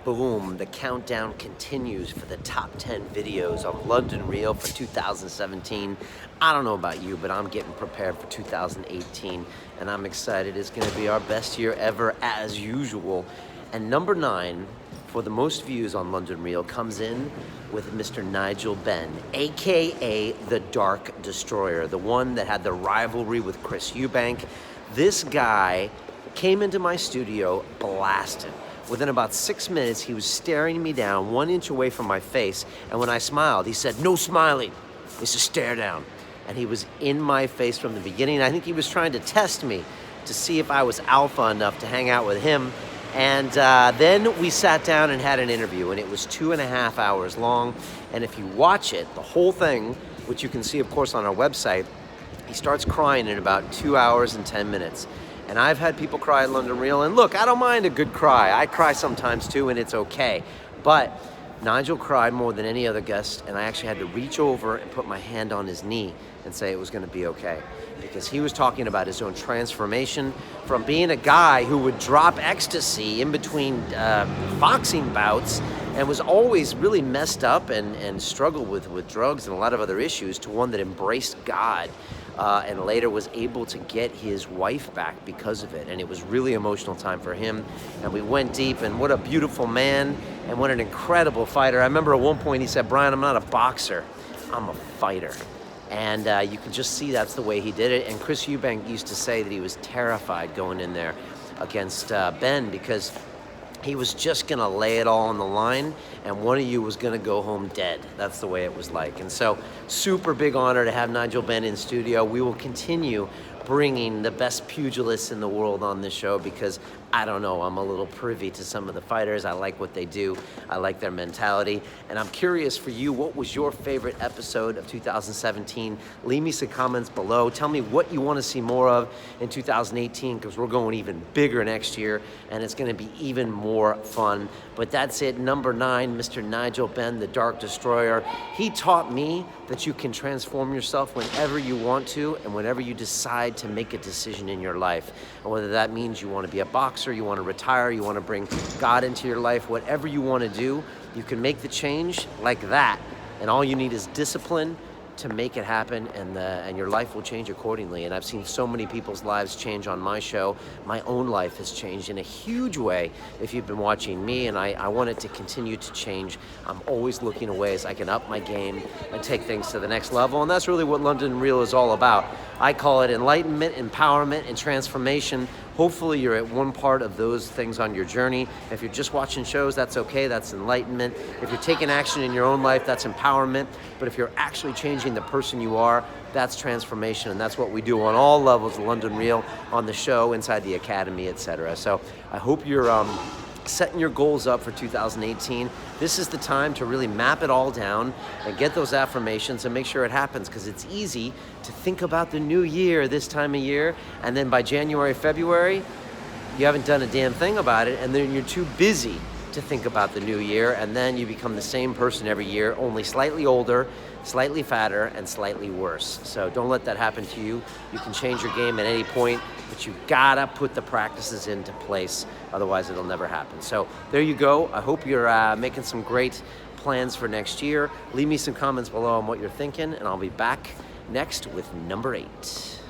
Boom, the countdown continues for the top 10 videos of London Real for 2017. I don't know about you, but I'm getting prepared for 2018, and I'm excited. It's gonna be our best year ever as usual. And number 9 for the most views on London Real comes in with Mr. Nigel Benn, AKA the Dark Destroyer, the one that had the rivalry with Chris Eubank. This guy came into my studio blasted. Within about 6 minutes, he was staring me down 1 inch away from my face, and when I smiled, he said, "No smiling, it's a stare down." And he was in my face from the beginning. I think he was trying to test me to see if I was alpha enough to hang out with him. And then we sat down and had an interview, and it was 2.5 hours long. And if you watch it, the whole thing, which you can see, of course, on our website, he starts crying in about 2 hours and 10 minutes. And I've had people cry at London Real, and look, I don't mind a good cry. I cry sometimes too, and it's okay. But Nigel cried more than any other guest, and I actually had to reach over and put my hand on his knee and say it was gonna be okay. Because he was talking about his own transformation from being a guy who would drop ecstasy in between boxing bouts and was always really messed up and struggled with drugs and a lot of other issues, to one that embraced God. And later was able to get his wife back because of it. And it was really emotional time for him. And we went deep, and what a beautiful man, and what an incredible fighter. I remember at one point he said, "Brian, I'm not a boxer, I'm a fighter." And you can just see that's the way he did it. And Chris Eubank used to say that he was terrified going in there against Ben, because he was just gonna lay it all on the line, and one of you was gonna go home dead. That's the way it was like. And so, super big honor to have Nigel Benn in studio. We will continue bringing the best pugilists in the world on this show, because I don't know, I'm a little privy to some of the fighters. I like what they do. I like their mentality. And I'm curious for you, what was your favorite episode of 2017? Leave me some comments below. Tell me what you want to see more of in 2018, because we're going even bigger next year, and it's going to be even more fun. But that's it, number 9, Mr. Nigel Benn, the Dark Destroyer. He taught me that you can transform yourself whenever you want to, and whenever you decide to make a decision in your life. And whether that means you want to be a boxer, you want to retire, you want to bring God into your life, whatever you want to do, you can make the change like that. And all you need is discipline to make it happen, and your life will change accordingly. And I've seen so many people's lives change on my show. My own life has changed in a huge way if you've been watching me, and I want it to continue to change. I'm always looking at ways I can up my game and take things to the next level, and that's really what London Real is all about. I call it enlightenment, empowerment, and transformation. Hopefully you're at one part of those things on your journey. If you're just watching shows, that's okay, that's enlightenment. If you're taking action in your own life, that's empowerment. But if you're actually changing the person you are, that's transformation, and that's what we do on all levels of London Real, on the show, inside the academy, etc. So I hope you're setting your goals up for 2018. This is the time to really map it all down and get those affirmations and make sure it happens, because it's easy to think about the new year this time of year, and then by January, February, you haven't done a damn thing about it, and then you're too busy to think about the new year, and then you become the same person every year, only slightly older, slightly fatter, and slightly worse. So don't let that happen to you. You can change your game at any point, but you gotta put the practices into place, otherwise it'll never happen. So there you go. I hope you're making some great plans for next year. Leave me some comments below on what you're thinking, and I'll be back next with number 8.